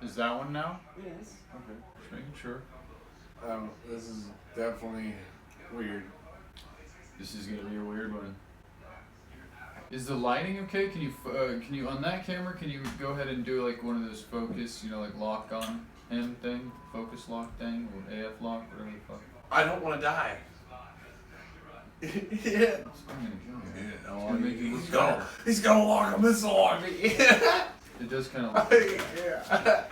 Is that one now? Yes. Okay. Just making sure. This is definitely weird. This is gonna be a weird one. Is the lighting okay? Can you on that camera? Can you go ahead and do like one of those focus, like lock on hand thing, focus lock thing, or AF lock, whatever the fuck. I don't want to die. Yeah. I'm gonna kill you. He's gonna lock a missile on me. It does kind of. Yeah.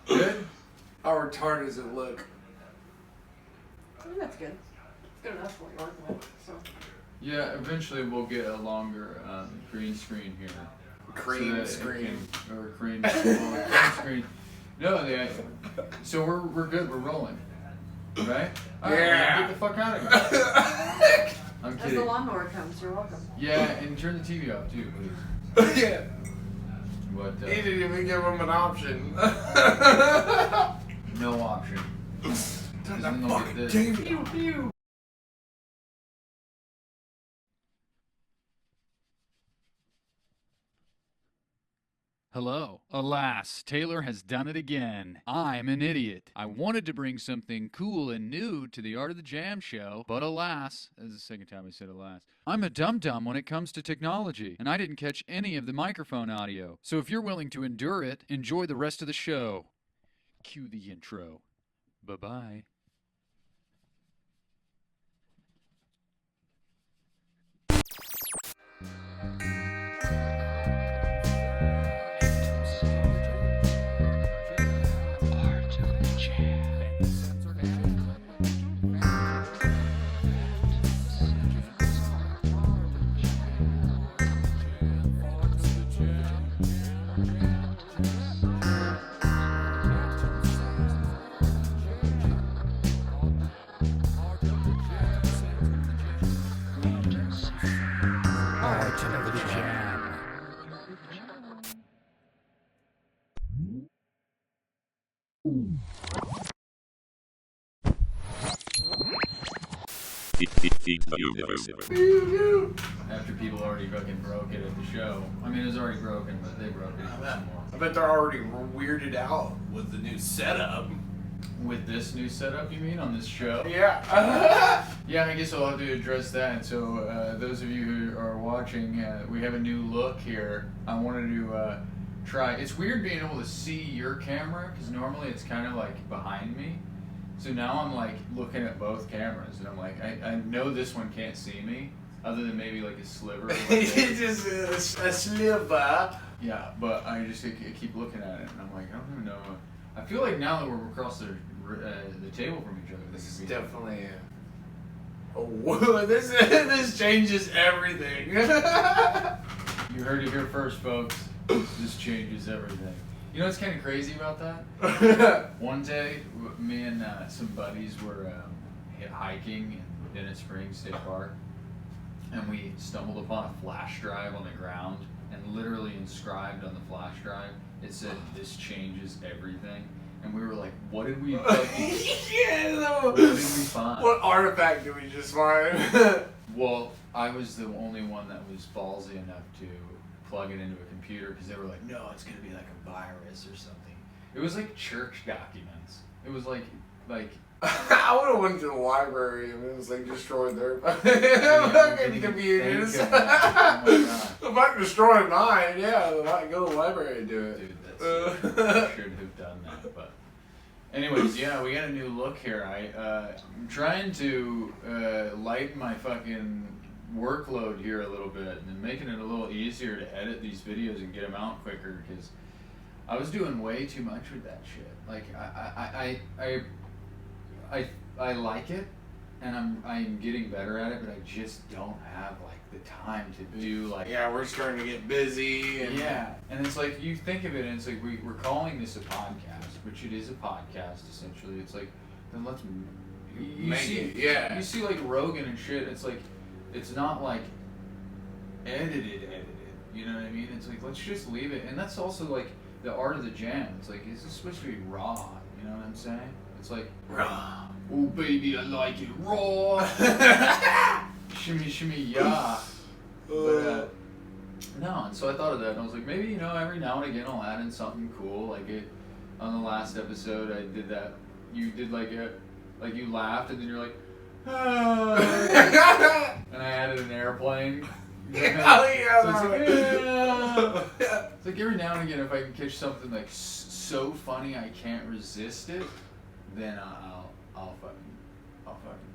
Good. How retarded does it look? I think that's good. It's good enough for what you're working with. So. Yeah, eventually we'll get a longer green screen here. Cream screen. Or cream screen. No, so we're good. We're rolling, right? Yeah. Get the fuck out of here. I'm As kidding. the lawnmower comes, you're welcome. Yeah, and turn the TV off too, please. Yeah. What? He didn't even give him an option. No option. Turn Then the they'll fucking get this. TV. Pew, pew. Hello. Alas, Taylor has done it again. I'm an idiot. I wanted to bring something cool and new to the Art of the Jam show, but alas, that's the second time I said alas, I'm a dum-dum when it comes to technology, and I didn't catch any of the microphone audio. So if you're willing to endure it, enjoy the rest of the show. Cue the intro. Bye-bye. After people already fucking broke it at the show. I mean, it was already broken, but they broke it some more. I bet they're already weirded out with the new setup. With this new setup, you mean, on this show? Yeah. Yeah, I guess I'll have to address that. So, those of you who are watching, we have a new look here. I wanted to try. It's weird being able to see your camera, because normally it's kind of like behind me. So now I'm like looking at both cameras, and I'm like, I know this one can't see me, other than maybe like a sliver. It's just a sliver. Yeah, but I just keep looking at it, and I'm like, I don't even know. I feel like now that we're across the table from each other, This is definitely this changes everything. You heard it here first, folks. This changes everything. You know what's kind of crazy about that? One day, me and some buddies were hiking in Dennis Springs State Park, and we stumbled upon a flash drive on the ground, and literally inscribed on the flash drive, it said, "This changes everything." And we were like, what did we fucking, what did we find? What artifact did we just find? Well, I was the only one that was ballsy enough to plug it into a computer, because they were like, no, it's gonna be like a virus or something. It was like church documents. It was like I would have went to the library and it was like destroyed their fucking computers. Oh my God. If I could destroy mine, yeah, I could go to the library and do it. Dude, I should have done that. But anyways, yeah, we got a new look here. I'm trying to lighten my fucking workload here a little bit, and making it a little easier to edit these videos and get them out quicker, because I was doing way too much with that shit. Like I like it, and I'm getting better at it, but I just don't have like the time to do like. Yeah, we're starting to get busy. And Yeah, and it's like you think of it, and it's like we're calling this a podcast, which it is a podcast essentially. It's like, then let's you Make see, it, yeah. You see like Rogan and shit. It's like, it's not like edited. You know what I mean? It's like, let's just leave it, and that's also like the art of the jam. It's like, is this supposed to be raw? You know what I'm saying? It's like raw. Oh baby, I like it raw. Shimmy, shimmy, yeah. But No, and so I thought of that, and I was like, maybe, you know, every now and again I'll add in something cool. Like on the last episode, I did that. You did like you laughed, and then you're like, ah. And I added an airplane. Oh yeah. So it's like, yeah. It's like every now and again, if I can catch something like so funny I can't resist it, then I'll fucking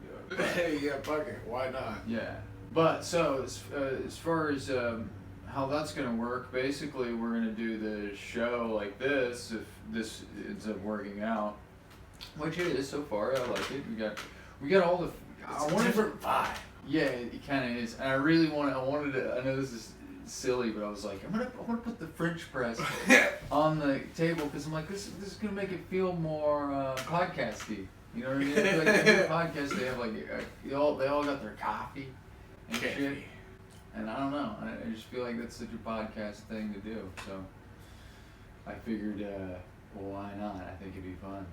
do it. Hey, yeah, fuck it. Why not? Yeah, but so as far as how that's gonna work, basically we're gonna do the show like this if this ends up working out. Which it is so far. I like it. We got all the. It's a different vibe. Yeah, it kind of is, and I really wanted to. I know this is silly, but I was like, I want to put the French press on the table because I'm like, this is gonna make it feel more podcasty. You know what I mean? Like the podcast, they have like they all got their coffee and shit. And I don't know. I just feel like that's such a podcast thing to do. So I figured, well, why not? I think it'd be fun.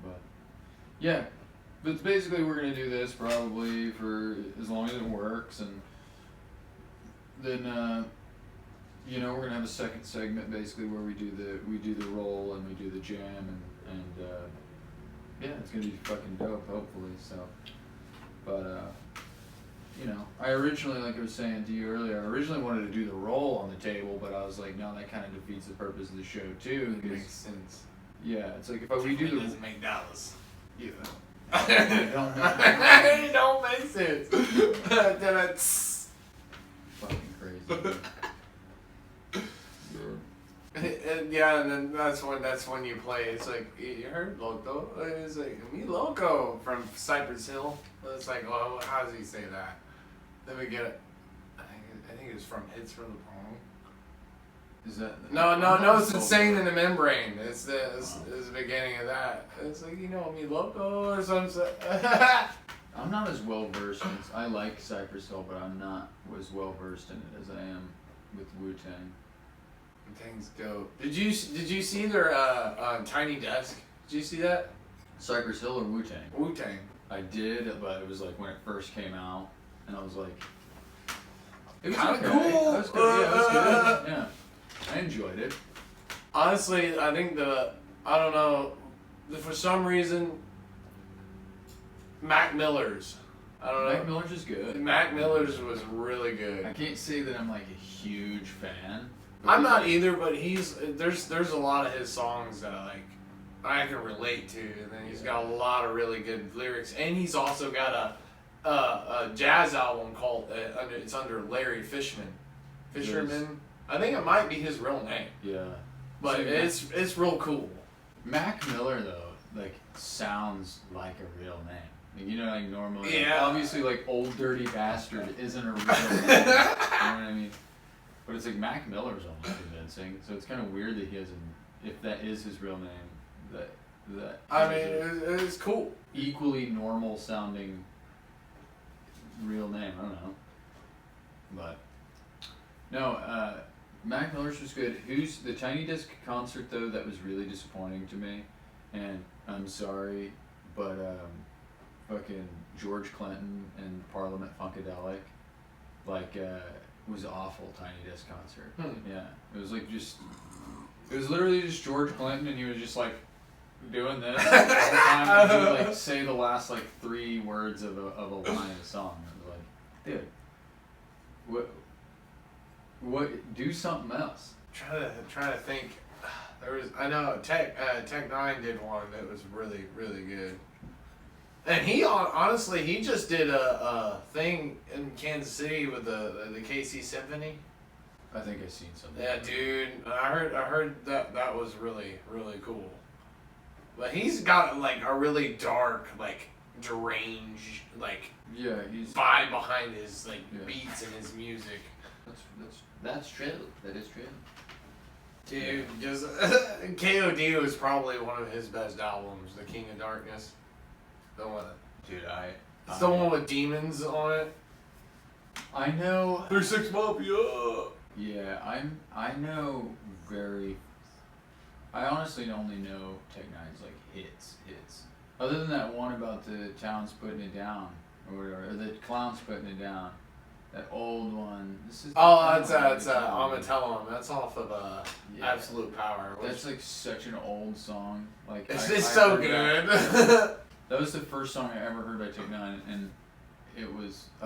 But yeah, but basically we're gonna do this probably for as long as it works, and then you know, we're gonna have a second segment basically where we do the roll and we do the jam, and yeah, it's gonna be fucking dope hopefully. So, but you know, I originally, like I was saying to you earlier, I originally wanted to do the roll on the table, but I was like, no, that kind of defeats the purpose of the show too. It makes sense. Yeah, it's like if we do the. It doesn't make dollars. Yeah. It don't make sense. Fucking crazy. And yeah, and then that's when you play. It's like, you heard Loco? It's like, me Loco from Cypress Hill. It's like, well, how does he say that? Then we get it. I think it's from Hits from the Pong. Is that? No, it's Insane in the Membrane. It's the beginning of that. It's like, you know, me Loco or something. I'm not as well versed in this. I like Cypress Hill, but I'm not as well versed in it as I am with Wu-Tang. Things dope. Did you see their Tiny Desk? Did you see that? Cypress Hill or Wu-Tang? Wu-Tang. I did, but it was like when it first came out, and I was like, it was Kinda okay. cool. It was good. Yeah, it was good. Yeah, I enjoyed it. Honestly, I think I don't know, for some reason, Mac Miller's. I don't know. Mac Miller's is good. Mac Miller's was really good. I can't say that I'm like a huge fan. I'm not either, but there's a lot of his songs that I can relate to, and then he's got a lot of really good lyrics, and he's also got a jazz album called it's under Larry Fisherman. I think it might be his real name. Yeah. But it's real cool. Mac Miller though, like, sounds like a real name. Like, you know, like normally, Yeah. like, obviously, like Old Dirty Bastard isn't a real name. You know what I mean? But it's like Mac Miller's almost convincing, so it's kind of weird that he has if that is his real name, that. I mean, it's cool. Equally normal sounding real name. I don't know, but no. Mac Miller's was good. Who's the Tiny Desk concert though? That was really disappointing to me, and I'm sorry, but fucking George Clinton and Parliament Funkadelic, like, was awful. Tiny Desk concert. Yeah, it was like it was literally just George Clinton, and he was just like doing this all the time. And he would like say the last like 3 words of a line of a song. I was like, dude, what? Do something else. Trying to think. I know Tech 9 did one that was really, really good. And he honestly just did a thing in Kansas City with the KC Symphony. I think I've seen something. Yeah, dude. I heard that was really, really cool. But he's got like a really dark, like deranged, like he's vibe behind his beats and his music. That's true. That is true. Dude, just KOD was probably one of his best albums, The King of Darkness. The one. Dude, it's the one with demons on it. I know. 36 Mafia. Yeah, I know I honestly only know Tech Nine's like hits. Other than that one about the towns putting it down, or whatever, or the clowns putting it down. That old one. This is. Oh, it's I'ma tell him. That's off of Yeah. Absolute Power. That's like such an old song. Like It's I so heard good. That was the first song I ever heard by Tech Nine, and I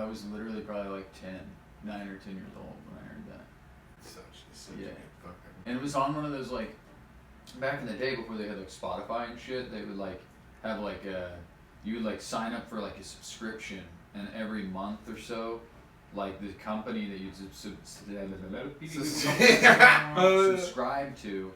was literally probably like 9 or 10 years old when I heard that. Such Yeah. a good fucking. And it was on one of those like back in the day before they had like Spotify and shit. They would like have like you would like sign up for like a subscription, and every month or so, like the company that you subscribe to,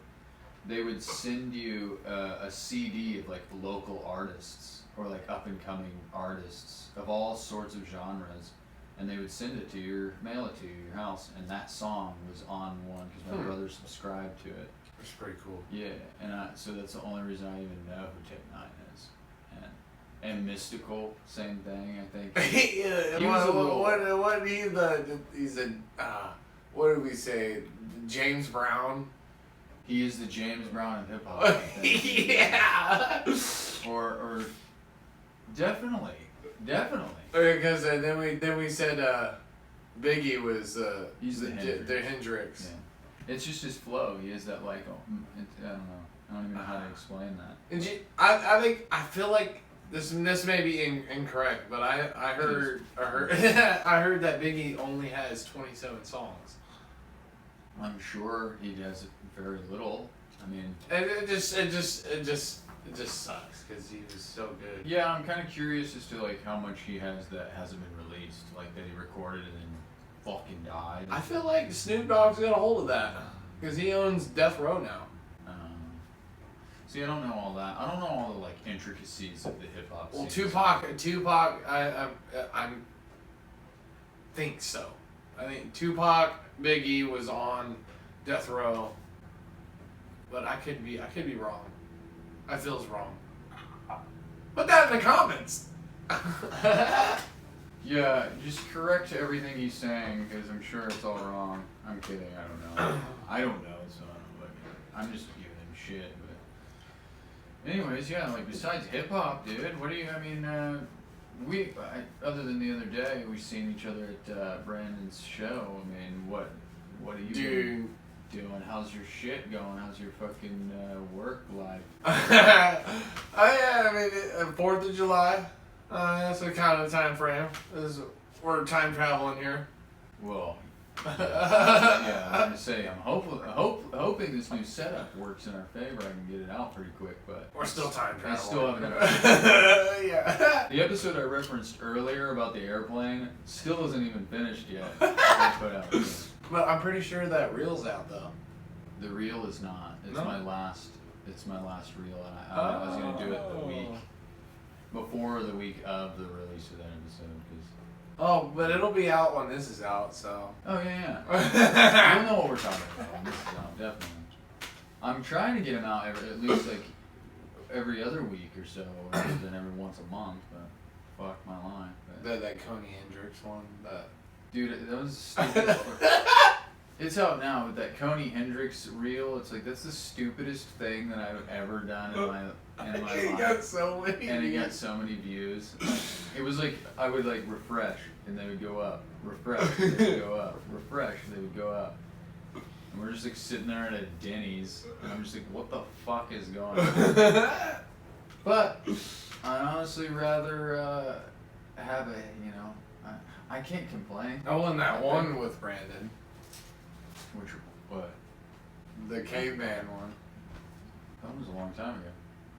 they would send you a CD of like local artists or like up and coming artists of all sorts of genres, and they would send it to mail it to your house, and that song was on one because my brother subscribed to it. It's pretty cool. Yeah, and so that's the only reason I even know who Tech Nine is. And Mystical, same thing, I think. Yeah, He was a little- he's a what did we say? James Brown. He is the James Brown of hip hop. Yeah. Or definitely. Because then we said Biggie was He's the Hendrix. the Hendrix. Yeah. It's just his flow. He is that like I don't know. I don't even know how to explain that. And I feel like this may be incorrect, but I heard I heard that Biggie only has 27 songs. I'm sure he does very little. I mean, And it just sucks because he was so good. yeah, I'm kind of curious as to like how much he has that hasn't been released, like that he recorded and then fucking died. I feel like Snoop Dogg's got a hold of that because he owns Death Row now. See, I don't know all that. I don't know all the like intricacies of the hip hop. Well, scene. Tupac, I think so. I think Tupac, Biggie was on Death Row, but I could be wrong. I feel it's wrong. Put that in the comments. Yeah, just correct everything he's saying because I'm sure it's all wrong. I'm kidding. I don't know. I don't know, so I'm just giving him shit. But anyways, yeah, like besides hip hop, dude, what do you? I mean, other than the other day, we seen each other at Brandon's show. I mean, what are you doing? How's your shit going? How's your fucking work life? I mean, 4th of July. That's the kind of time frame. We're time traveling here. Well, yeah, I'm gonna say I'm hoping this new setup works in our favor. I can get it out pretty quick, but We're still time traveling. I still haven't. Yeah. The episode I referenced earlier about the airplane still isn't even finished yet. I put out. But I'm pretty sure that reel's out though. The reel is not. It's No? my last. It's my last reel, and I was gonna do it the week before the week of the release of that episode. Oh, but it'll be out when this is out, so. Oh yeah. You'll know what we're talking about when this is out, definitely. I'm trying to get them out at least like every other week or so, rather than every once a month. But fuck my life. But, That Coney Hendrix one. dude, that was stupid. It's out now, but that Coney Hendrix reel, it's like that's the stupidest thing that I've ever done in my It life. got so many. And it got so many views. It was like I would like refresh and they would go up, refresh, they would go up, refresh, they would go up. And we're just like sitting there at a Denny's, and I'm just like, what the fuck is going on? But I'd honestly rather have I can't complain. I won that one with Brandon. What? The caveman one. That was a long time ago.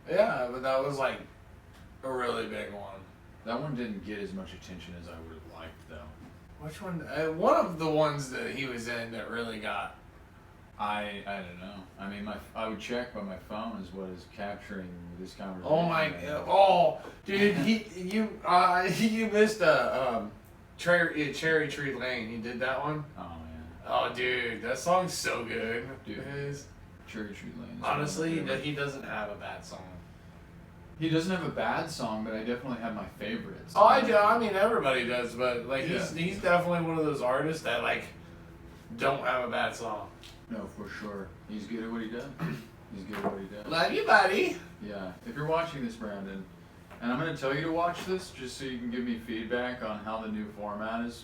Yeah, but that was like a really big one. That one didn't get as much attention as I would have liked, though. Which one? One of the ones that he was in that really got. I don't know. I mean, I would check, but my phone is what is capturing this conversation. Oh my! Oh, dude, you missed a Cherry Tree Lane. He did that one. Oh yeah. Oh, dude, that song's so good. Dude. Cherry Tree Lane. Honestly, he doesn't have a bad song. He doesn't have a bad song, but I definitely have my favorites. Oh, I do. I mean, everybody does, but like Yeah. he's definitely one of those artists that like don't have a bad song. No, for sure. He's good at what he does. He's good at what he does. Love you, buddy. Yeah. If you're watching this, Brandon, And I'm going to tell you to watch this just so you can give me feedback on how the new format is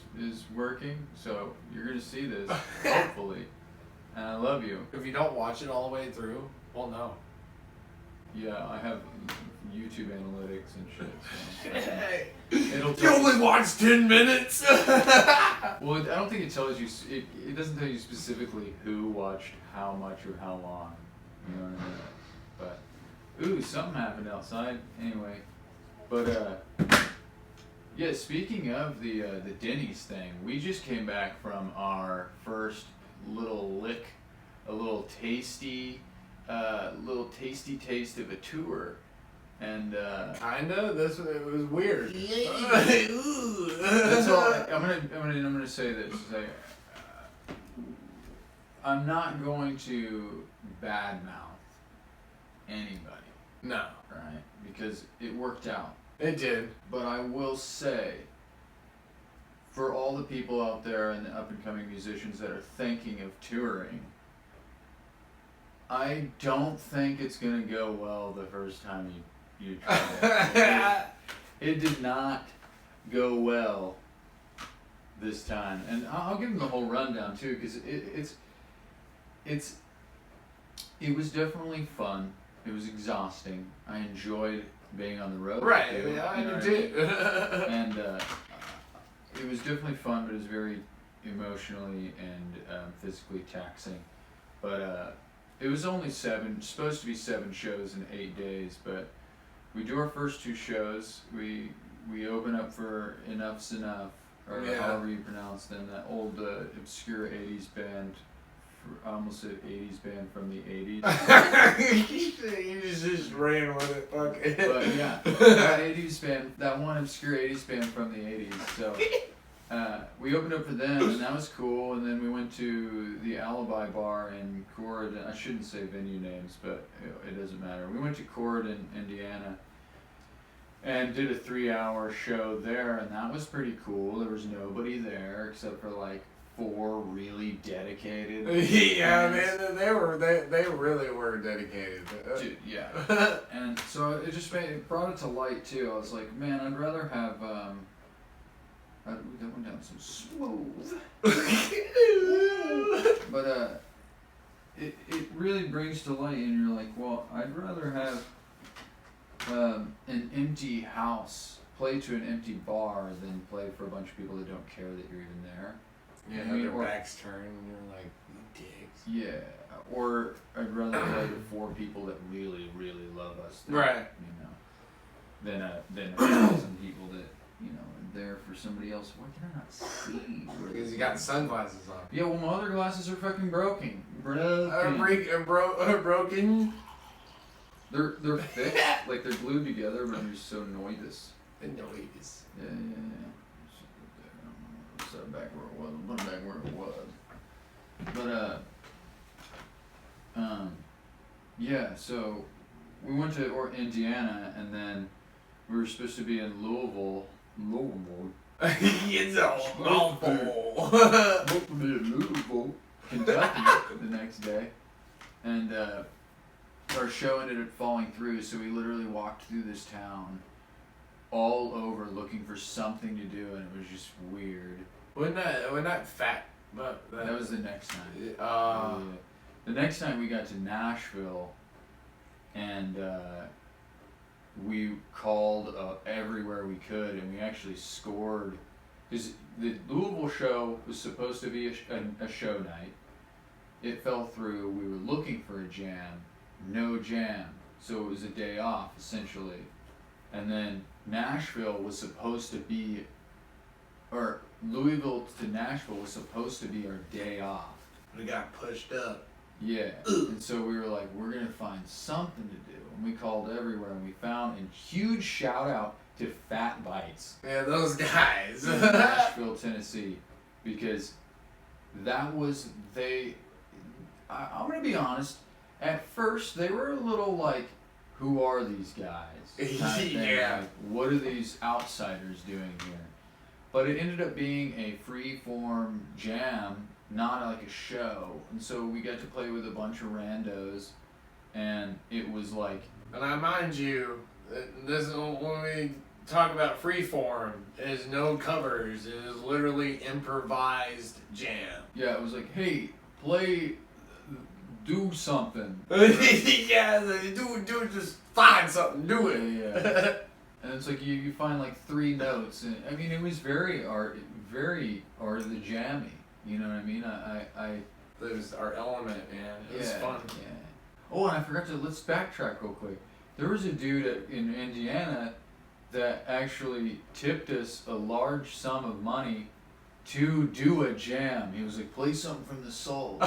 working. So you're going to see this, hopefully. And I love you. If you don't watch it all the way through, well, no. Yeah, I have YouTube analytics and shit. So it'll You tell only watched 10 minutes. Well, I don't think it tells you. It doesn't tell you specifically who watched how much or how long. You know what I mean? But ooh, something happened outside. Anyway, but yeah. Speaking of the Denny's thing, we just came back from our first little lick, a little tasty taste of a tour, and Kinda. It was weird. that's all. I'm gonna say this. I'm not going to badmouth anybody, No, right? Because it worked out. it did. But I will say, for all the people out there and the up and coming musicians that are thinking of touring, I don't think it's gonna go well the first time you try it. It did not go well this time, and I'll give them the whole rundown too, because it was definitely fun. It was exhausting. I enjoyed being on the road. Right. Too, Yeah, I you know did what too. And it was definitely fun, but it was very emotionally and physically taxing. But it was only supposed to be 7 shows in 8 days. But we do our first 2 shows. We open up for Enough's Enough, or however you pronounce them, that old obscure 80s band. I almost said 80s band from the 80s. You just ran with it. Fuck it. But yeah, that 80s band, that one obscure 80s band from the 80s. So we opened up for them, and that was cool. And then we went to the Alibi Bar in Corydon. I shouldn't say venue names, but it doesn't matter. We went to Corydon, Indiana, and did a 3-hour show there, and that was pretty cool. There was nobody there except for like 4 really dedicated. Yeah, fans. man, they really were dedicated. Dude, yeah. And so it just brought it to light too. I was like, man, I'd rather have that went down so smooth. But it really brings to light, and you're like, well, I'd rather have an empty house, play to an empty bar, than play for a bunch of people that don't care that you're even there. Yeah, I mean, their or- backs turned, and you're like, you dicks. Yeah, or I'd rather play to 4 people that really, really love us. Than, Right. You know, than 1,000 people that, you know, are there for somebody else. Why can I not see? Because you got sunglasses on. Yeah, well, my other glasses are fucking broken. Broken. They're fixed, like they're glued together, but they're so noidous. The noise. Yeah. Set it back where it was. Put it back where it was. But yeah. So we went to Indiana, and then we were supposed to be in Louisville. It's a mouthful. Supposed to be in Louisville, Kentucky, the next day, and our show ended up falling through. So we literally walked through this town, all over looking for something to do, and it was just weird. Wasn't that fat? But That was the next night. Uh, The next night we got to Nashville, and we called everywhere we could, and we actually scored. Because the Louisville show was supposed to be a show night. It fell through. We were looking for a jam. No jam. So it was a day off, essentially. And then Nashville was supposed to be, or Louisville to Nashville was supposed to be our day off. we got pushed up. Yeah. And so we were like, we're going to find something to do. And we called everywhere, and we found, and huge shout out to Fat Bites Yeah, those guys. in Nashville, Tennessee. Because that was, I'm going to be honest, at first they were a little like, who are these guys? Kind of thing. Yeah. Like, what are these outsiders doing here? But it ended up being a free-form jam, not like a show. And so we got to play with a bunch of randos, and it was like... And I mind you, this when we talk about freeform, is no covers. It is literally improvised jam. Yeah, it was like, hey, do something. Yeah, do just find something, do it. Yeah. And it's like you find like 3 notes, and I mean it was very art of the jammy. You know what I mean? That was our element, man. It was fun. Yeah. Oh, and I forgot to let's backtrack real quick. There was a dude in Indiana that actually tipped us a large sum of money to do a jam. He was like, play something from the soul.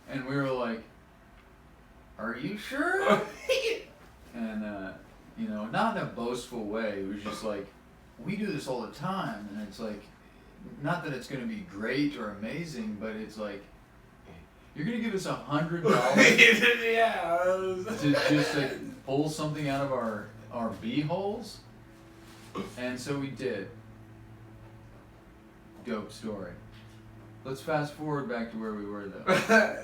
And we were like, are you sure? And, you know, not in a boastful way. It was just like, we do this all the time. And it's like, not that it's going to be great or amazing, but it's like, you're going to give us $100 Yeah. to just like pull something out of our beeholes? And so we did. Dope story. Let's fast forward back to where we were though.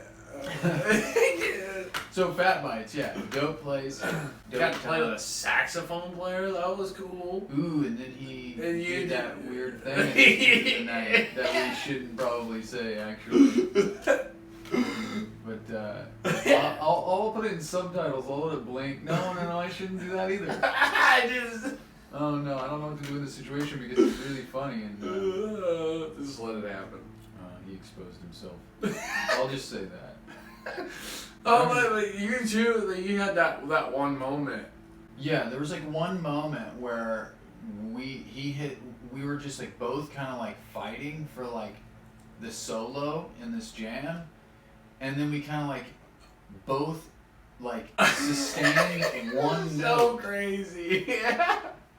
So Fat Bites, yeah, dope place. Got to play with a saxophone player. That was cool. Ooh, and then he And you did that did- weird thing that we shouldn't probably say actually. But I'll put it in subtitles. I'll let it blink. No, I shouldn't do that either. I just Oh no, I don't know what to do in this situation because it's really funny and just let it happen. he exposed himself. I'll just say that. Oh, but you too. You had that one moment. Yeah, there was like one moment where we were just like both kind of like fighting for like the solo in this jam, and then we kind of like both like sustained one so note. crazy.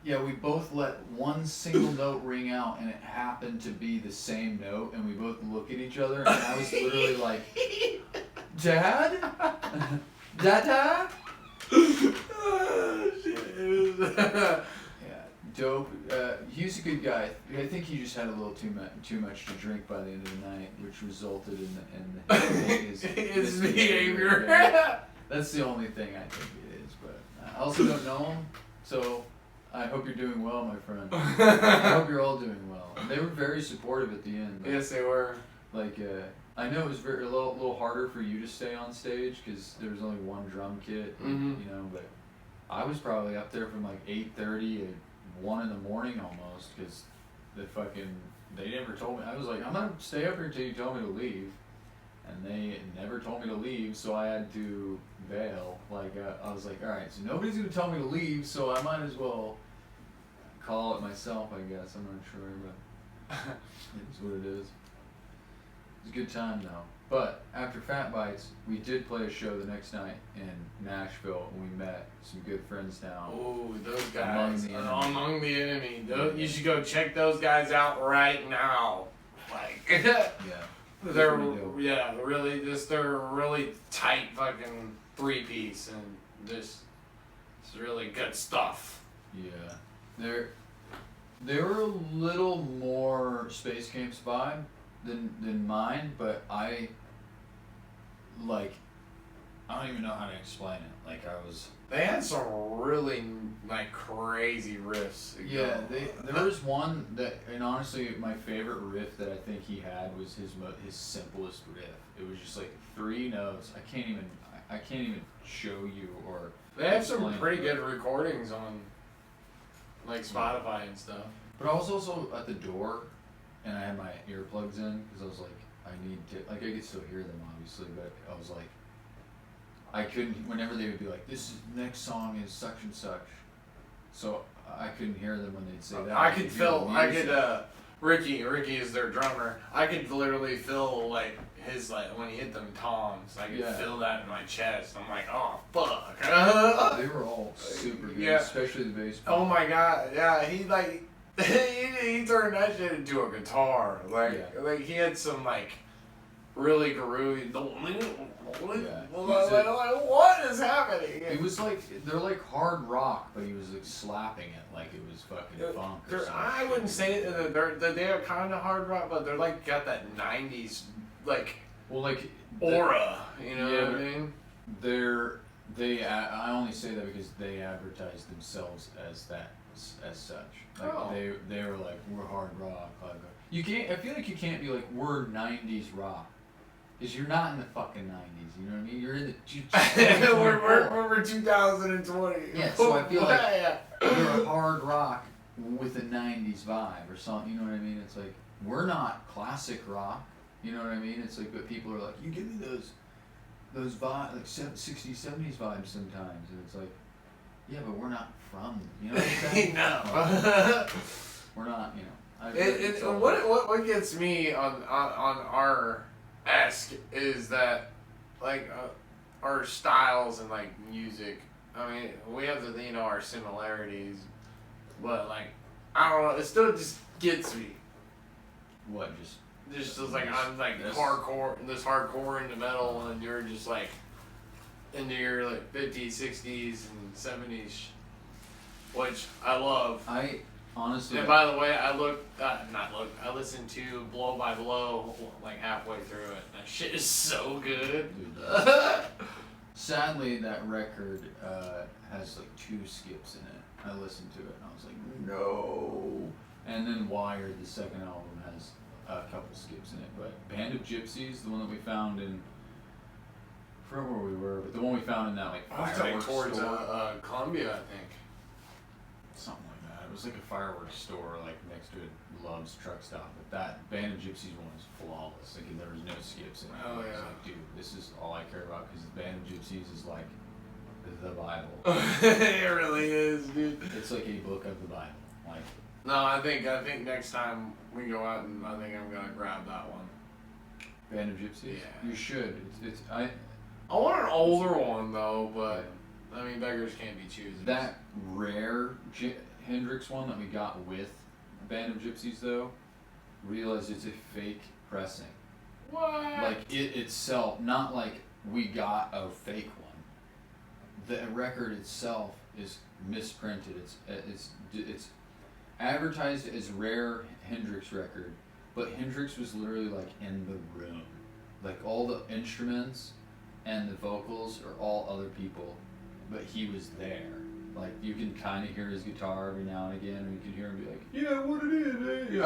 Yeah, we both let one single note ring out, and it happened to be the same note, and we both look at each other, and I was literally like, Dad? Dada? Oh, shit. Yeah, dope. He's a good guy. I think he just had a little too much to drink by the end of the night, which resulted in his His misbehavior. behavior. Yeah. That's the only thing I think it is, but I also don't know him, so I hope you're doing well, my friend. I hope you're all doing well. They were very supportive at the end. Yes, they were. Like, I know it was a little harder for you to stay on stage because there was only one drum kit, Mhm. you know, but I was probably up there from like 8:30 to 1 in the morning almost because they never told me. I was like, I'm going to stay up here until you tell me to leave. And they never told me to leave, so I had to bail. Like, I was like, alright, so nobody's going to tell me to leave, so I might as well call it myself, I guess. I'm not sure, but it's what it is. It was a good time, though. But after Fat Bites, we did play a show the next night in Nashville, and we met some good friends now. Oh, those Among guys. the Enemy. Among the Enemy. You should go check those guys out right now. Like, Yeah. they're pretty dope. they're a really tight fucking 3-piece and it's really good stuff. Yeah. They were a little more Space Games vibe than mine, but I don't even know how to explain it. Like They had some really like crazy riffs. yeah, there was one that, and honestly, my favorite riff that I think he had was his simplest riff. It was just like 3 notes. I can't even show you or. They have some explain pretty it. good recordings on like Spotify and stuff. But I was also at the door, and I had my earplugs in because I was like, I need to, like, I could still hear them obviously, but I was like, I couldn't. Whenever they would be like, next song is such and such, so I couldn't hear them when they'd say that. I could hear the feel. music. Ricky is their drummer. I could literally feel like his when he hit them toms. I could Yeah. feel that in my chest. I'm like, oh fuck. They were all super good, Yeah. especially the bass. Oh my god, yeah, he he turned that shit into a guitar. Like he had some really groovy. What is happening? It was like they're like hard rock, but he was like slapping it like it was fucking funk. or something. I wouldn't say they're kind of hard rock, but they're got that '90s Well, like aura. You know Yeah, what I mean? their I only say that because they advertise themselves as that, as such. Like they were like, we're hard rock. You can't. I feel like you can't be like, we're '90s rock, because you're not in the fucking '90s. You know what I mean? You're in the. we're 2020. Yeah, so I feel like you're a hard rock with a '90s vibe or something. You know what I mean? It's like, we're not classic rock. You know what I mean? It's like, but people are like, you give me those vibes, like 60s, 70s vibes sometimes, and it's like, yeah, but we're not from. You know what I'm saying? No. We're not. You know. What gets me on our esque is that, like, our styles and like music. I mean, we have the our similarities, but like, I don't know. It still just gets me. What Just like I'm like this hardcore into metal, and you're just like into your like 50s, 60s, and 70s, which I love. I honestly. And by the way, I listened to Blow by Blow like halfway through it. That shit is so good. Sadly, that record has like 2 skips in it. I listened to it and I was like, no. And then Wired, the second album, has a couple skips in it. But Band of Gypsies, the one that we found in, I forgot where we were, but the one we found in that like fireworks towards store. Columbia, I think. Something like that. It was like a fireworks store like next to a Love's truck stop. But that Band of Gypsies one was flawless. Like there was no skips in it. Oh, I was yeah. like, dude, this is all I care about, because the Band of Gypsies is like the Bible. It really is, dude. It's like a book of the Bible. Like, No, I think next time we go out, and I think I'm gonna grab that one. Band of Gypsies? Yeah. You should. I want an older one though, but I mean, beggars can't be choosers. That rare Hendrix one that we got with Band of Gypsies though, realize it's a fake pressing. What? Like it itself, not like we got a fake one. The record itself is misprinted. It's advertised as rare Hendrix record, but Hendrix was literally like in the room. Like all the instruments and the vocals are all other people, but he was there. Like you can kind of hear his guitar every now and again, or you can hear him be like, "Yeah, what it is, eh?"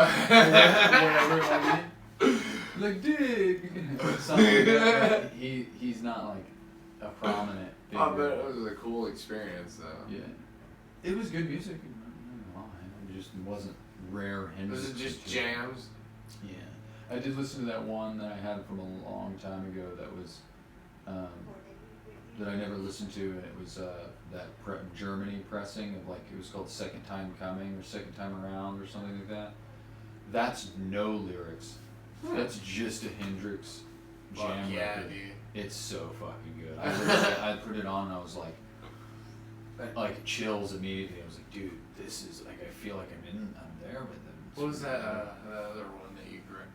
Like, dig. Something like that. But he's not like a prominent. I bet it was a cool experience though. Yeah, it was good music. It just wasn't rare Hendrix. Was it just jams? Yeah, I did listen to that one that I had from a long time ago. That was that I never listened to, and it was Germany pressing of like, it was called Second Time Coming or Second Time Around or something like that. That's no lyrics. That's just a Hendrix jam record. Dude. It's so fucking good. I put it on and I was like chills immediately. I was like, dude, this is like, I feel like I'm there with them. It's What was really that good. the other one that you grew?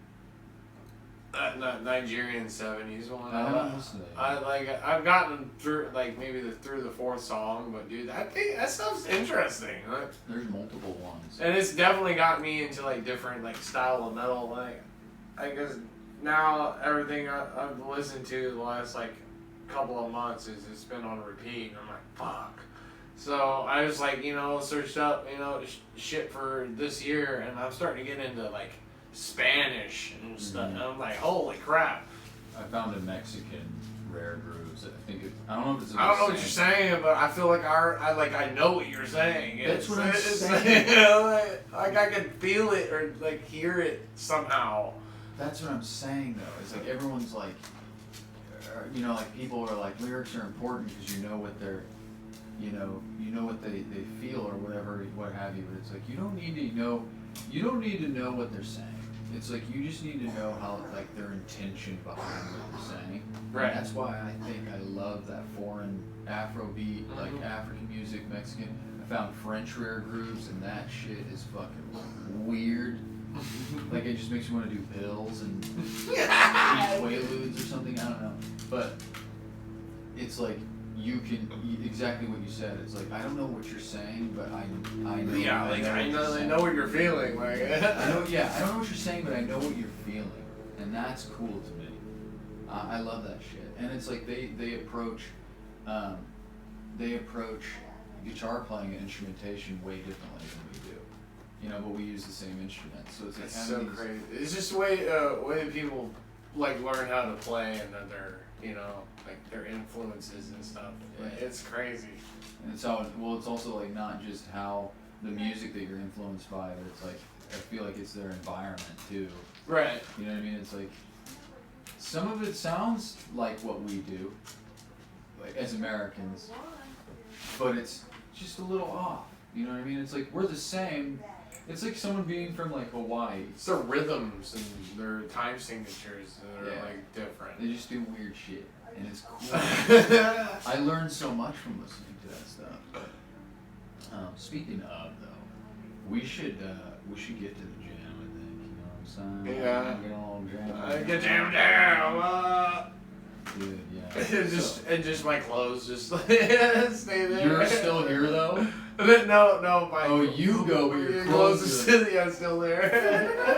That Nigerian 70s one. I haven't listened to that. I've gotten through like maybe through the 4th song, but dude, I think that stuff's interesting. Like, There's multiple ones. and it's definitely got me into like different like style of metal. Like, I guess now everything I've listened to the last like couple of months is just been on repeat, and I'm like, fuck. So I was like, searched up, shit for this year, and I'm starting to get into like Spanish and stuff. And I'm like, holy crap. I found a Mexican rare grooves. I don't know if it's. I don't know what you're saying, but I feel like I know what you're saying. That's what I'm saying. Like I can feel it or like hear it somehow. That's what I'm saying though. It's like everyone's like, like people are like, lyrics are important because you know what they're, you know what they feel or whatever, what have you. But it's like you don't need to know what they're saying. It's like you just need to know how like their intention behind what they're saying. Right. And that's why I think I love that foreign Afrobeat, like African music, Mexican. I found French rare grooves, and that shit is fucking weird. Like it just makes you want to do pills and eat Quaaludes or something. I don't know, but it's like you can exactly what you said. It's like I don't know what you're saying, but I know. Yeah, like I know what you're feeling. Like I know. Yeah, I don't know what you're saying, but I know what you're feeling, and that's cool to me. I love that shit, and it's like they approach they approach guitar playing and instrumentation way differently than we do. You know, but we use the same instruments, so it's like It's having so these- crazy. It's just the way people like learn how to play and that they're, you know, like their influences and stuff. Like, Yeah. it's crazy. And it's how well, it's also like not just how the music that you're influenced by, but it's like I feel like it's their environment too. Right. You know what I mean? It's like some of it sounds like what we do, like as Americans, but it's just a little off. You know what I mean? It's like we're the same. It's like someone being from like Hawaii. It's their rhythms and their time signatures that are Yeah. like different. They just do weird shit, and it's cool. I learned so much from listening to that stuff. Speaking of though, we should get to the jam. I think you know what I'm saying. Yeah. Get a little jam. Get jammed down. Dude, yeah. And just my clothes just stay there. You're still here though. No, my. Oh, you go, but your clothes clothes are still there.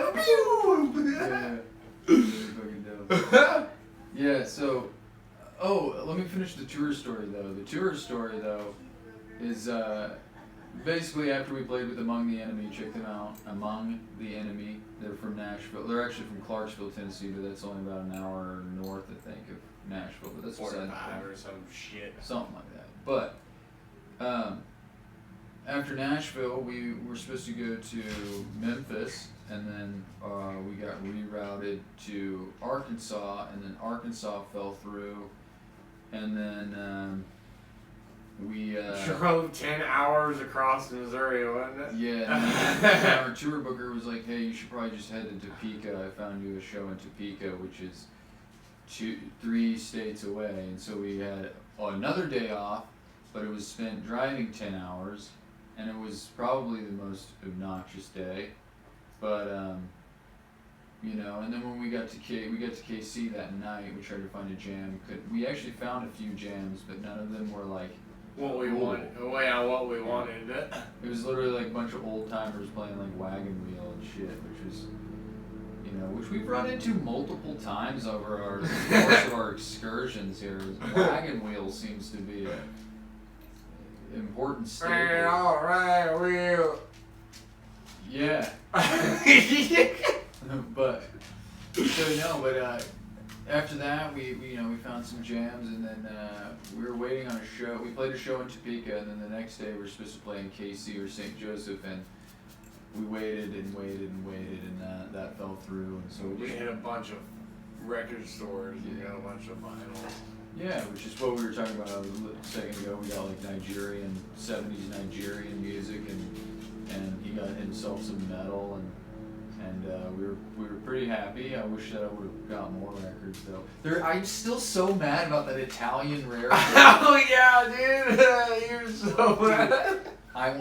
Yeah. Fucking dope. Yeah. So, let me finish the tour story though. The tour story though is basically after we played with Among the Enemy. Check them out. Among the Enemy. They're from Nashville. They're actually from Clarksville, Tennessee, but that's only about an hour north, I think, of Nashville. But that's beside the 45 point. or some shit. Something like that. But after Nashville, we were supposed to go to Memphis, and then we got rerouted to Arkansas, and then Arkansas fell through, and then we Drove 10 hours across Missouri, wasn't it? yeah, and then our tour booker was like, "Hey, you should probably just head to Topeka. I found you a show in Topeka, which is 3 states away." And so we had another day off, but it was spent driving 10 hours, and it was probably the most obnoxious day. But you know, and then when we got to KC that night, we tried to find a jam. We actually found a few jams, but none of them were like What we cool. wanted. What we wanted. It was literally like a bunch of old timers playing like wagon wheel and shit, which was, you know, which we've run into multiple times over our the course of our excursions here. Wagon wheel seems to be a important staple. Alright, wheel. Yeah, but after that we found some jams, and then we were waiting on a show. We played a show in Topeka, and then the next day we were supposed to play in KC or St. Joseph, and we waited and waited and waited, and that fell through, and so We hit a bunch of record stores and got a bunch of vinyls. yeah, which is what we were talking about a second ago. We got like 70s Nigerian music, and he got himself some metal, and we were pretty happy. I wish that I would have got more records though. I'm still so mad about that Italian rare. Oh yeah, dude, you're so bad. I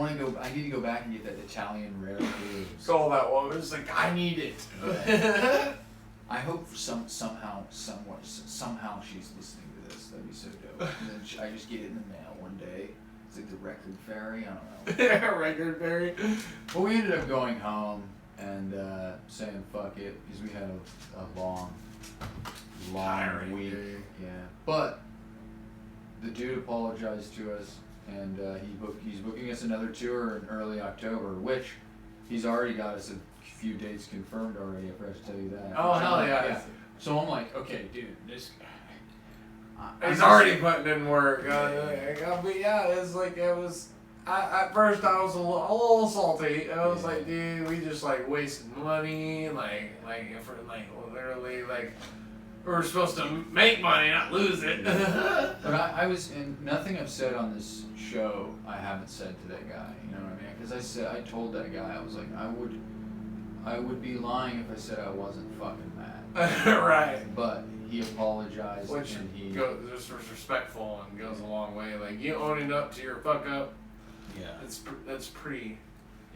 need to go back and get that Italian rare blues. Call that woman. It's like I need it. I hope somehow she's listening to this. That'd be so dope. And then I just get it in the mail one day. It's like the record fairy. I don't know. Record berry. But we ended up going home and saying fuck it, because we had a long Tiring week. day. Yeah. But the dude apologized to us, and he's booking us another tour in early October, which he's already got us a few dates confirmed already. I forgot to tell you that. Oh hell yeah. So I'm like, okay, dude, this. He's already putting in work. But yeah, it's like it was. At first I was a little salty. I was like, dude, we just like wasted money, like for literally we were supposed to make money, not lose it. But I was, and nothing I've said on this show I haven't said to that guy. You know what I mean? Because I told that guy, I was like, I would be lying if I said I wasn't fucking mad. Right. But he apologized, Which and he just was respectful and goes a long way. Like you owning up to your fuck up. yeah. That's pretty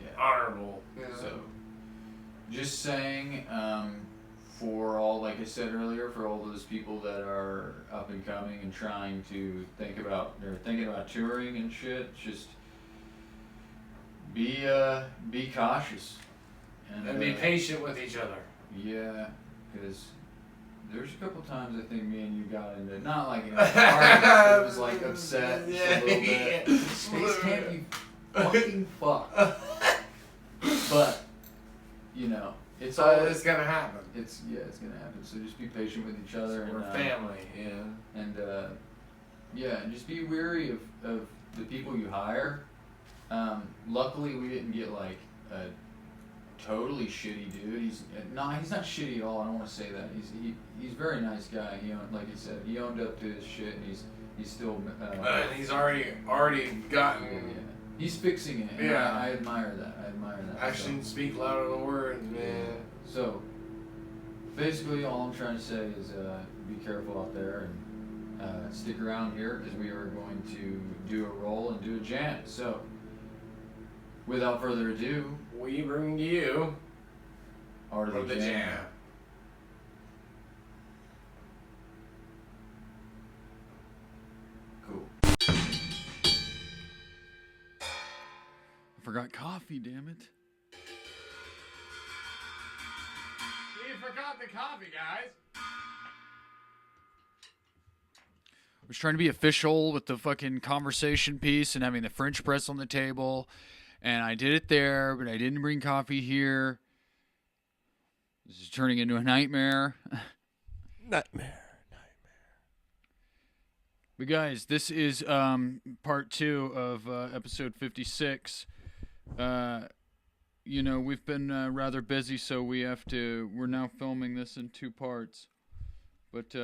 Yeah. honorable. You know? So, just saying, for all, like I said earlier, for all those people that are up and coming and trying to thinking about touring and shit, just be cautious and be patient with each other. Yeah, because There's a couple times I think me and you got into, not like in a argument, it was like upset just a little bit. Space camp, you fucking fuck. But, you know, it's all. It's gonna happen. It's gonna happen. So just be patient with each other. We're and, family, yeah. And and just be wary of the people you hire. Luckily, we didn't get like a totally shitty dude. He's not shitty at all. I don't want to say that. He's a very nice guy. Like he said, he owned up to his shit, and he's still. And he's already gotten. Yeah. He's fixing it. And Yeah. I admire that. Actions speak louder than words, man. So, basically, all I'm trying to say is be careful out there and stick around here because we are going to do a roll and do a jam. So, without further ado, We bring to you Art of the Jam. Cool. I forgot coffee, damn it. You forgot the coffee, guys. I was trying to be official with the fucking conversation piece and having the French press on the table. And I did it there, but I didn't bring coffee here. This is turning into a nightmare. Nightmare. But guys, this is part 2 of episode 56. We've been rather busy, so we're now filming this in 2 parts. But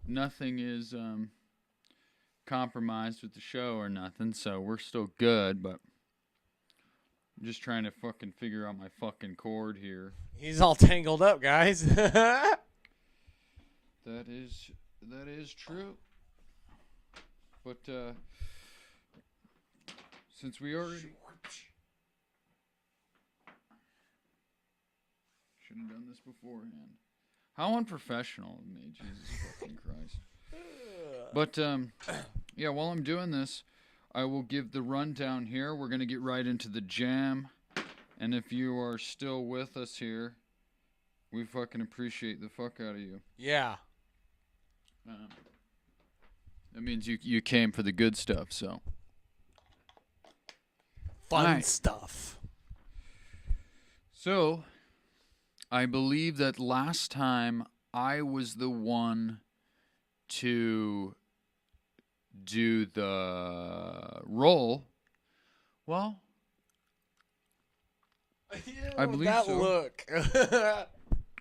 nothing is compromised with the show or nothing, so we're still good, but I'm just trying to fucking figure out my fucking cord here. He's all tangled up, guys. That is true. But since we already should have done this beforehand. How unprofessional of me, Jesus fucking Christ. But while I'm doing this, I will give the rundown here. We're going to get right into the jam. And if you are still with us here, we fucking appreciate the fuck out of you. Yeah. That means you came for the good stuff, so. Fun stuff. So, I believe that last time I was the one to do the roll. Well, I believe that so. Look.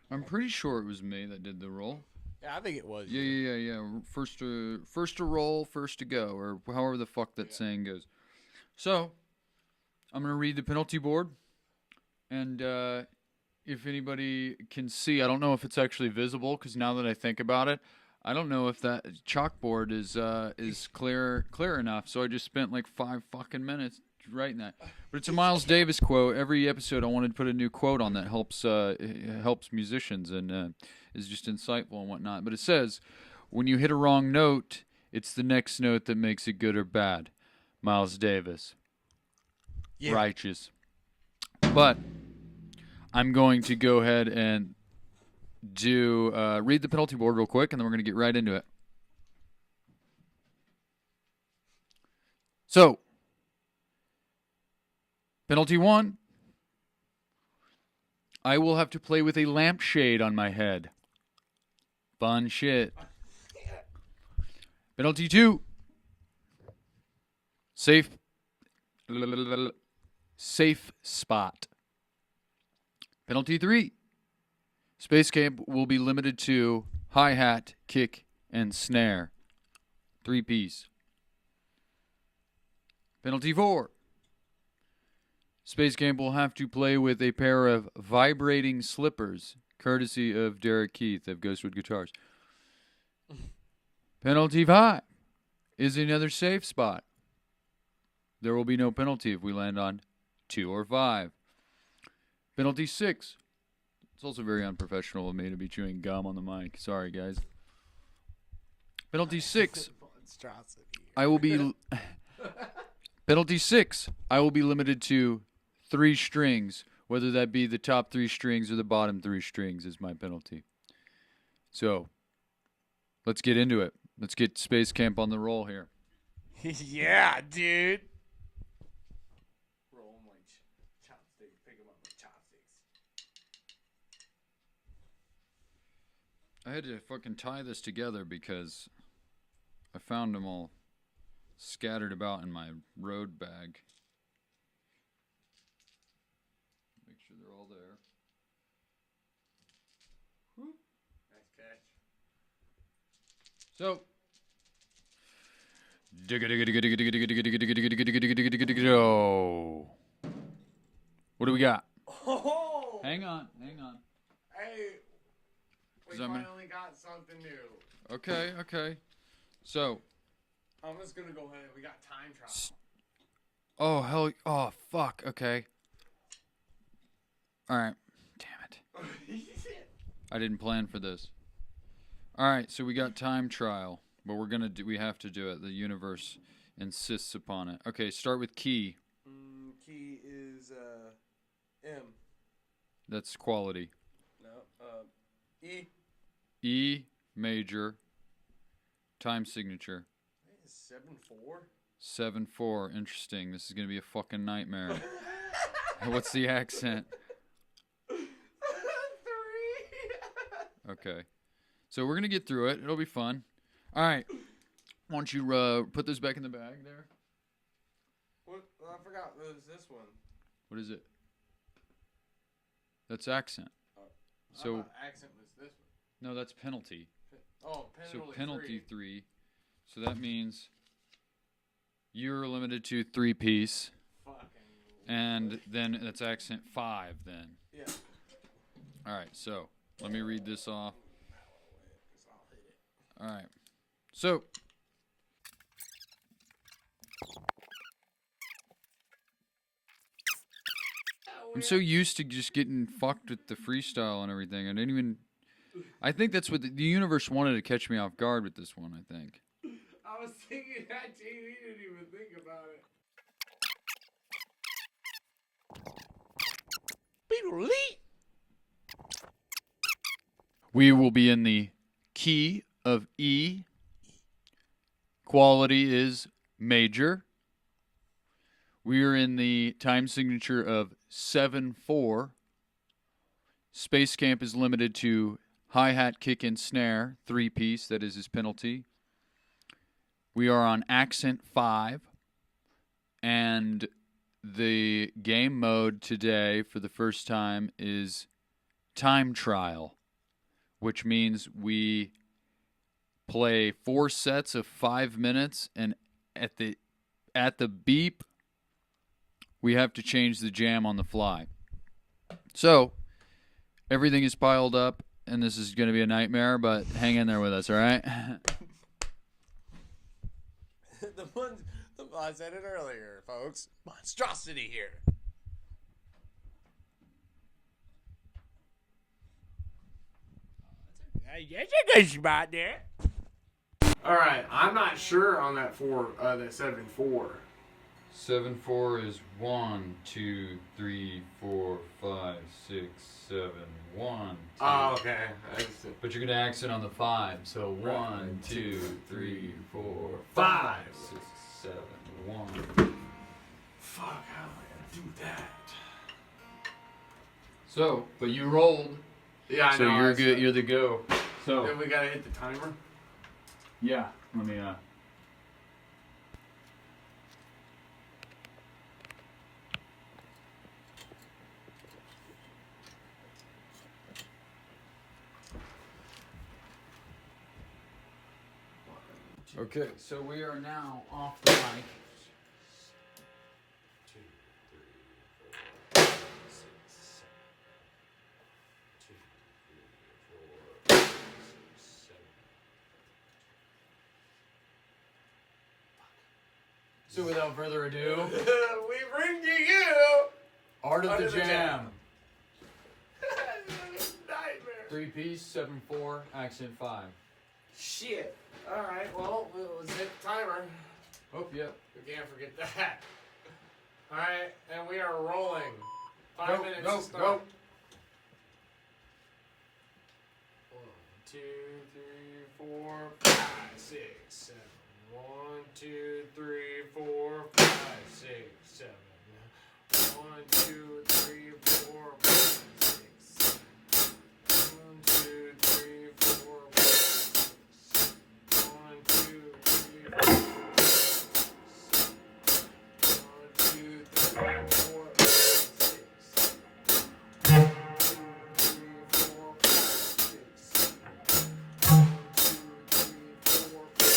I'm pretty sure it was me that did the roll. Yeah, I think it was. Yeah. First to roll, first to go, or however the fuck that saying goes. So, I'm gonna read the penalty board, and if anybody can see, I don't know if it's actually visible, because now that I think about it, I don't know if that chalkboard is clear enough. So I just spent like 5 fucking minutes writing that. But it's a Miles Davis quote. Every episode I wanted to put a new quote on that helps musicians and is just insightful and whatnot. But it says, when you hit a wrong note, it's the next note that makes it good or bad. Miles Davis. Yeah. Righteous. But I'm going to go ahead and read the penalty board real quick, and then we're going to get right into it. So, penalty 1. I will have to play with a lampshade on my head. Fun shit. Penalty 2. Safe spot. Penalty 3. Space Camp will be limited to hi-hat, kick, and snare. 3-piece. Penalty 4. Space Camp will have to play with a pair of vibrating slippers, courtesy of Derek Keith of Ghostwood Guitars. Penalty 5 is another safe spot. There will be no penalty if we land on 2 or 5. Penalty 6. It's also very unprofessional of me to be chewing gum on the mic. Sorry, guys. Penalty 6. I will be... Penalty 6. I will be limited to 3 strings, whether that be the top 3 strings or the bottom 3 strings is my penalty. So, let's get into it. Let's get Space Camp on the roll here. Yeah, dude. Roll them like chopsticks. Pick them up like chopsticks. I had to fucking tie this together because I found them all scattered about in my road bag. Make sure they're all there. Nice catch. So, what do we got? Oh! Hang on. Hey, we 'Cause I'm gonna- finally got something new. Okay. So, I'm just gonna go ahead. We got time travel. oh fuck. Okay. All right. Damn it. I didn't plan for this. All right, so we got time trial, but we have to do it. The universe insists upon it. Okay, start with key. Key is M. That's quality. No, E. E major. Time signature. 7/4. 7/4. Interesting. This is gonna be a fucking nightmare. What's the accent? 3. Okay. So we're gonna get through it. It'll be fun. All right. Why don't you put this back in the bag there? What? I forgot. There's this one. What is it? That's accent. So I thought accent was this one. no, that's penalty. Oh, So penalty. penalty 3. So that means you're limited to 3-piece, Fucking. and then that's accent 5. Then. Yeah. All right. So let me read this off. All right. So. I'm so used to just getting fucked with the freestyle and everything. I think that's what the universe wanted to catch me off guard with this one, I think. I was thinking that too. You didn't even think about it. We will be in the key of E. Quality is major. We are in the time signature of 7/4. Space Camp is limited to hi-hat, kick, and snare, 3-piece. That is his penalty. We are on accent 5. And the game mode today for the first time is time trial, which means we play 4 sets of 5 minutes, and at the beep, we have to change the jam on the fly. So, everything is piled up, and this is going to be a nightmare, but hang in there with us, all right? I said it earlier, folks. Monstrosity here. That's a good spot there. All right, I'm not sure on that 7/4. 7/4 is 1, 2, 3, 4, 5, 6, 7, 1. 2. Oh, okay. But you're gonna accent on the 5, so 1, 2, 3, 4, 5, 6, 7, 1. Fuck, how am I gonna do that? So, but you rolled, Yeah, I so know. you're good. You're the go. Then So, we gotta hit the timer. yeah. Let me. Okay, so we are now off the mic. 2, 3, 4, 5, 6, 7, 2, 3, 4, 5, 6, 7. So without further ado, We bring to you Art of Art the of the Jam. Jam. Nightmare. 3-piece, 7/4, accent 5. Shit. All right. Well, let's hit the timer. Oh, yep. We can't forget that. All right, and we are rolling. 5 minutes to start. 1, 2, 2, 3, 4, 5, 6, 7. 1, 2, 3, 4, 5, 6, 7. 1, 2, 3, 4, 5, 6. 1, 2, 3, 4, 5, 6. 1, 2, 3, 4, 5, 6. 1, 2, 3, 4, 5, 6. 1, 2, 3, 4, 5, 6. 1, 2, 3, 4, 5.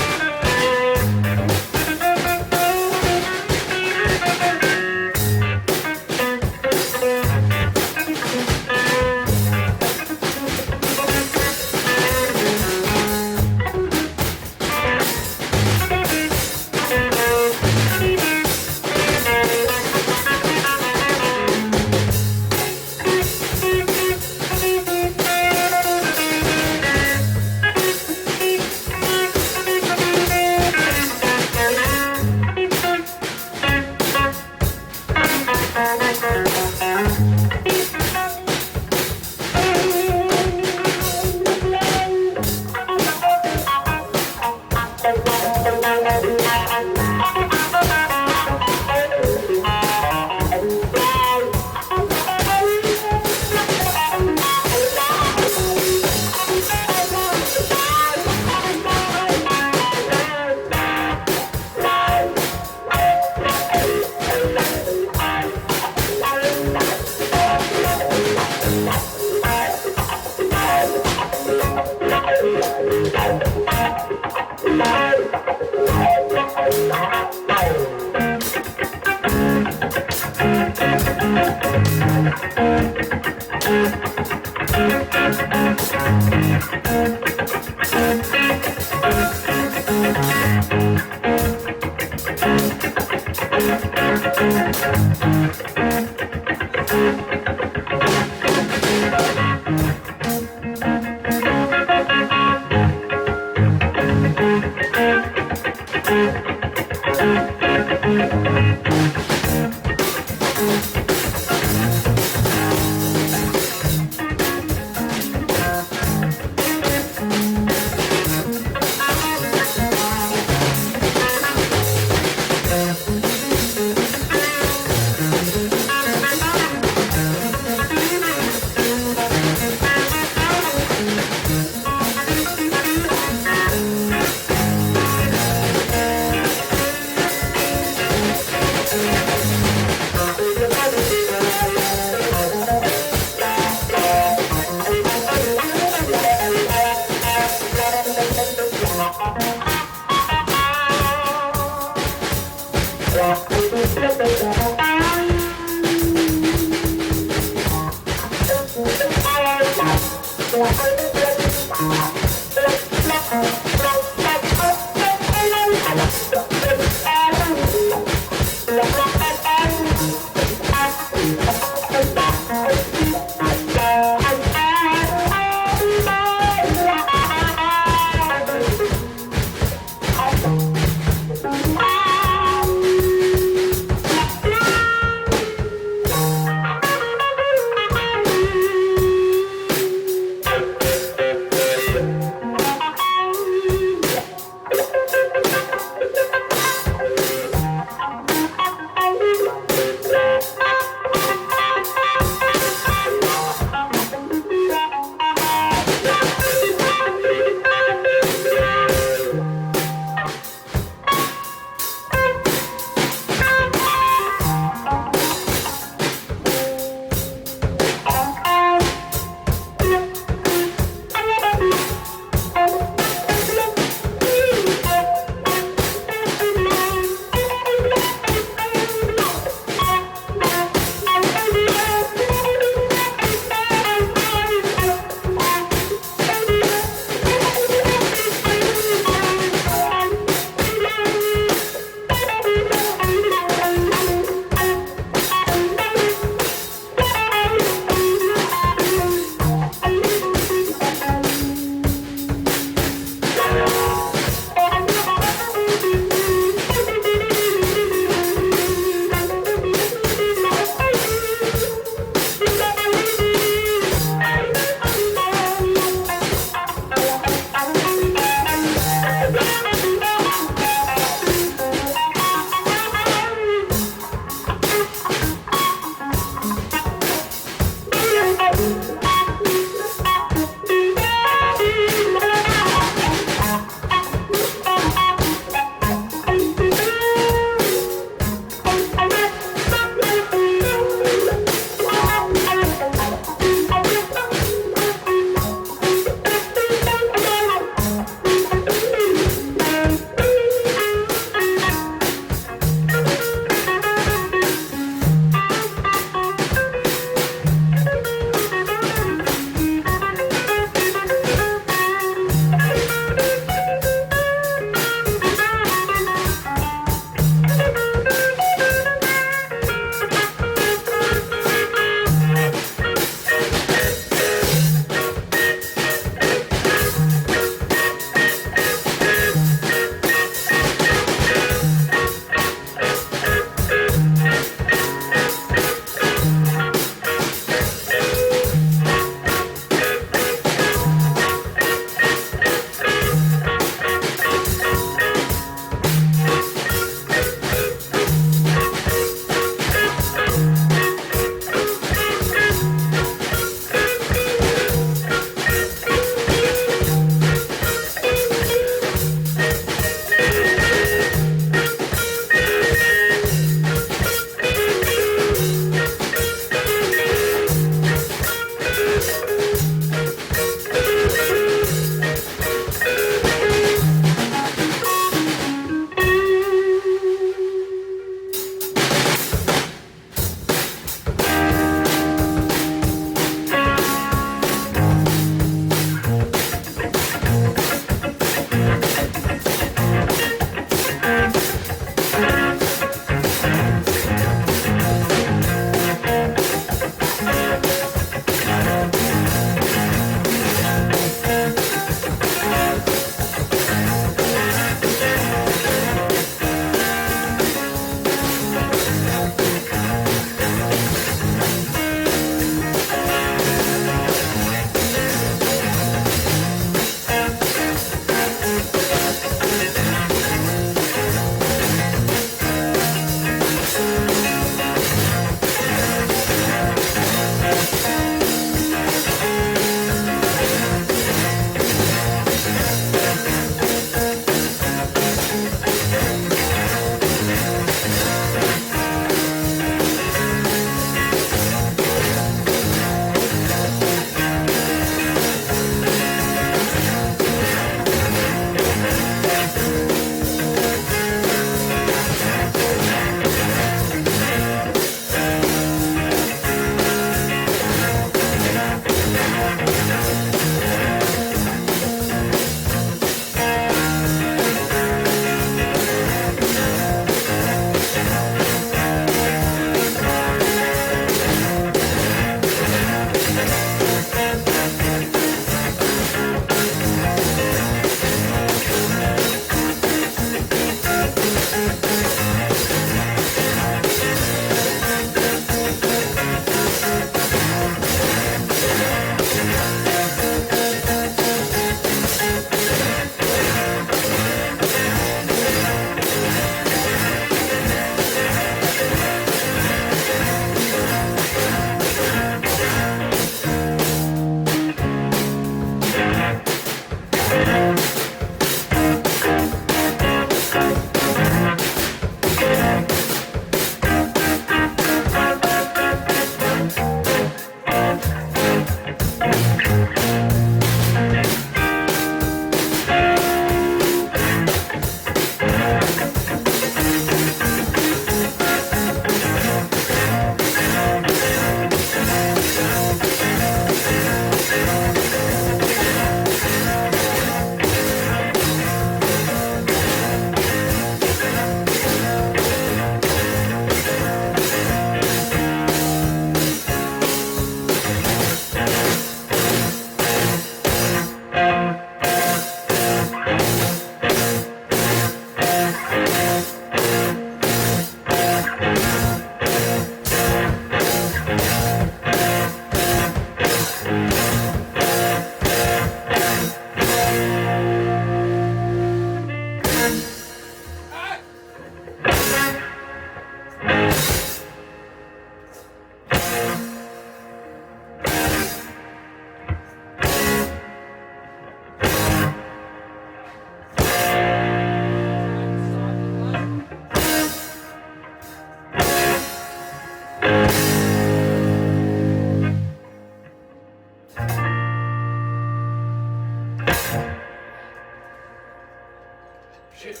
Shit.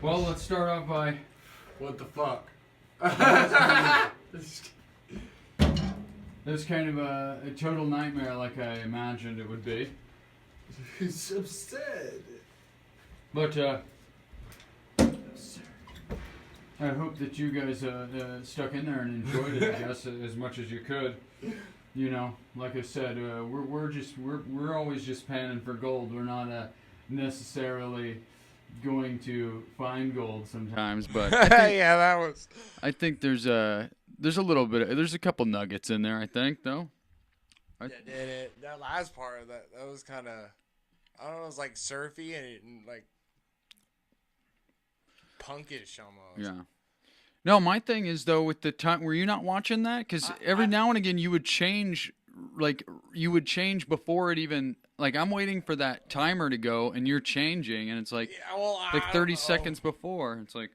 Well, let's start off by. What the fuck? It was kind of a total nightmare, like I imagined it would be. It's upset. But I hope that you guys stuck in there and enjoyed it, I guess, as much as you could. You know, like I said, we're always just panning for gold. We're not necessarily going to find gold sometimes, but Yeah, that was. I think there's a little bit. There's a couple nuggets in there. I think though. That last part of that was kind of, I don't know, it was like surfy and like punkish almost. Yeah. No, my thing is though with the time. Were you not watching that? Because every now and again you would change, before it even. Like I'm waiting for that timer to go, and you're changing, and it's like, Yeah, well, like 30 seconds before. It's like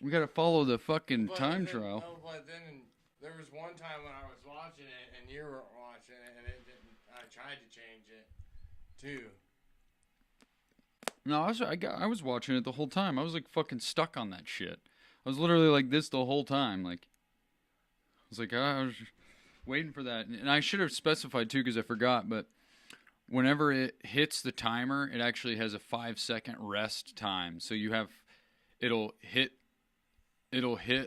we gotta follow the fucking time trial. No, but then there was one time when I was watching it, and you were watching it, and it didn't. I tried to change it too. No, I was watching it the whole time. I was like fucking stuck on that shit. I was literally like this the whole time. Like I was like, I was waiting for that, and I should have specified too because I forgot, but. Whenever it hits the timer, it actually has a 5-second rest time. So you have, it'll hit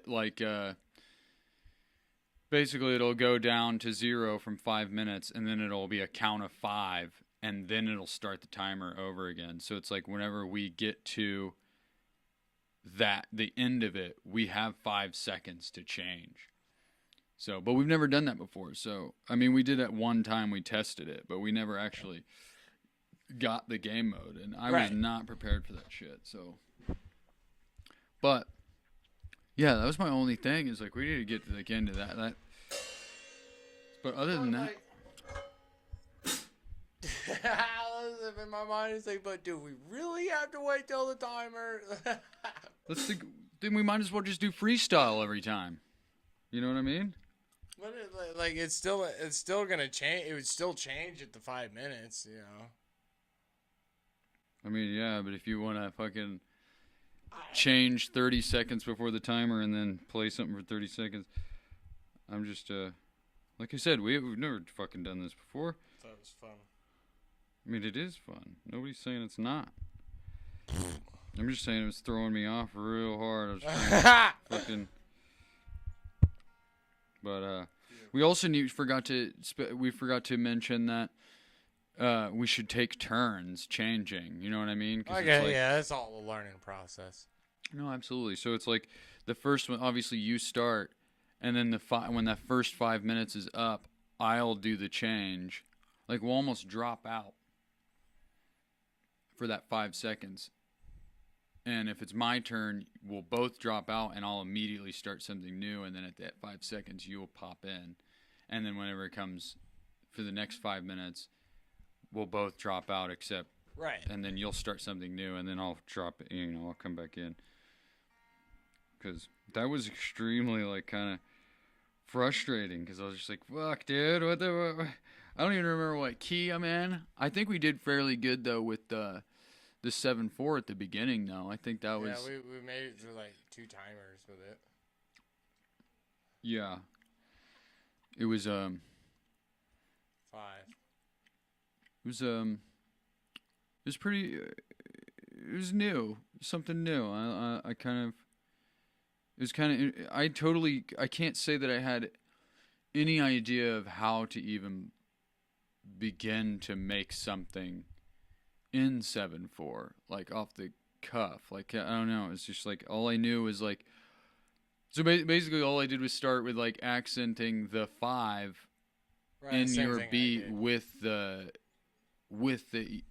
like, basically it'll go down to 0 from 5 minutes, and then it'll be a count of 5, and then it'll start the timer over again. So it's like whenever we get to the end of it, we have 5 seconds to change. So, but we've never done that before. So, I mean, we did at one time, we tested it, but we never actually got the game mode, and I was not prepared for that shit. So, but yeah, that was my only thing. Is like we need to get to the end of that. But other than that, in my mind, it's like, but do we really have to wait till the timer? then we might as well just do freestyle every time. You know what I mean? But it's still gonna change. It would still change at the 5 minutes, you know. I mean, yeah, but if you want to fucking change 30 seconds before the timer and then play something for 30 seconds, I'm just like I said, we've never fucking done this before. That was fun. I mean, it is fun. Nobody's saying it's not. I'm just saying it was throwing me off real hard. I was trying to fucking. But we also forgot to mention that we should take turns changing. You know what I mean? Okay, yeah, that's all a learning process. No, absolutely. So it's like the first one. Obviously, you start, and then when that first 5 minutes is up, I'll do the change. Like we'll almost drop out for that 5 seconds. And if it's my turn, we'll both drop out, and I'll immediately start something new. And then at that 5 seconds, you'll pop in. And then whenever it comes for the next 5 minutes, we'll both drop out except. Right. And then you'll start something new, and then I'll drop, I'll come back in. because that was extremely, like, kind of frustrating, because I was just like, fuck, dude, what the... I don't even remember what key I'm in. I think we did fairly good, though, with the 7/4 at the beginning, though. I think that was... Yeah, we made it through, like, 2 timers with it. Yeah. It was, 5. It was pretty... it was new. Something new. I kind of... It was kind of... I can't say that I had any idea of how to even begin to make something in 7/4, like off the cuff. Like, I don't know. It's just like, all I knew was like... So basically all I did was start with like accenting the 5 in your beat with the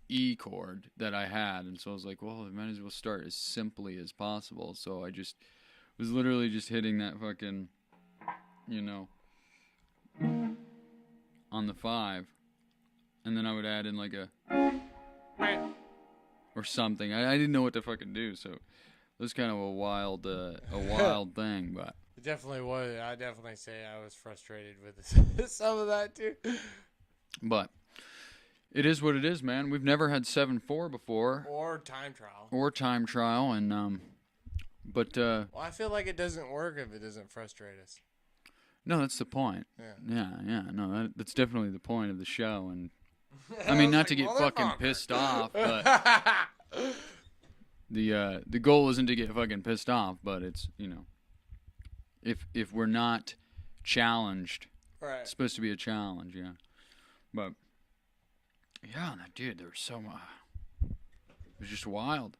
E chord that I had. And so I was like, well, I might as well start as simply as possible. So I just was literally just hitting that fucking, you know, on the 5. And then I would add in like a or something. I didn't know what to fucking do, so it was kind of a wild thing, but It definitely was. I definitely say I was frustrated with some of that too. But it is what it is, man. We've never had 7/4 before. Or time trial. And but Well, I feel like it doesn't work if it doesn't frustrate us. no, that's the point. Yeah. Yeah. No, that's definitely the point of the show. And I mean, not to get fucking pissed off, but the goal isn't to get fucking pissed off, but it's, you know, if we're not challenged, Right. it's supposed to be a challenge, yeah. But yeah, dude, there was so much. It was just wild.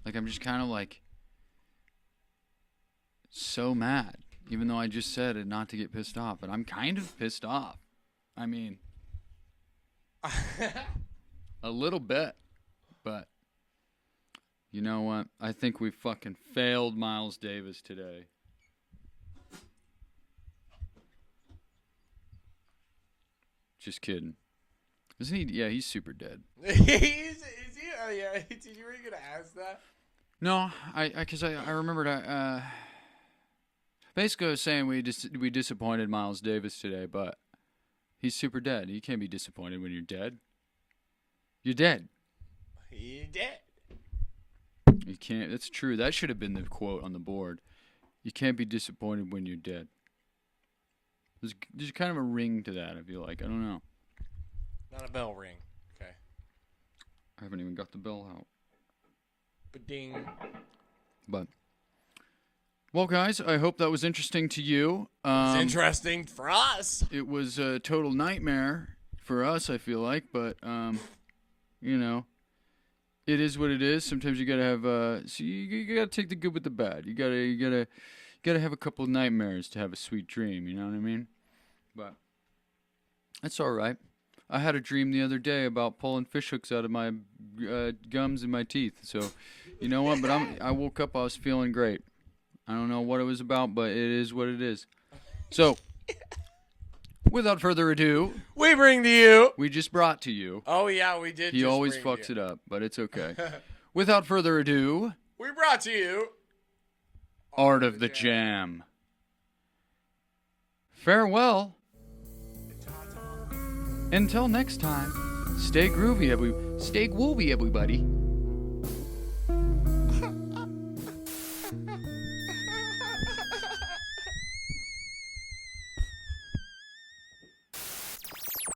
Like, I'm just kind of like so mad, even though I just said it not to get pissed off, but I'm kind of pissed off. I mean, a little bit, but you know what? I think we fucking failed Miles Davis today. Just kidding. Isn't he? Yeah, he's super dead. is he? Oh, yeah. Were you gonna ask that? No, because I remembered. Basically, I was saying we disappointed Miles Davis today, but he's super dead. You can't be disappointed when you're dead. You're dead. He dead. You can't. That's true. That should have been the quote on the board. You can't be disappointed when you're dead. There's kind of a ring to that, I feel like. I don't know. Not a bell ring. Okay. I haven't even got the bell out. Ba-ding. But, well, guys, I hope that was interesting to you. It's interesting for us. It was a total nightmare for us, I feel like, but, you know, it is what it is. Sometimes you gotta have, so you gotta take the good with the bad. You gotta have a couple of nightmares to have a sweet dream, you know what I mean? But, that's alright. I had a dream the other day about pulling fish hooks out of my gums and my teeth, so, you know what, but I woke up, I was feeling great. I don't know what it was about, but it is what it is. So, without further ado, we bring to you. we just brought to you. Oh yeah, we did. He always fucks it up, but it's okay. Without further ado, We brought to you Art of the Jam. Farewell. Until next time, stay groovy, stay groovy, everybody.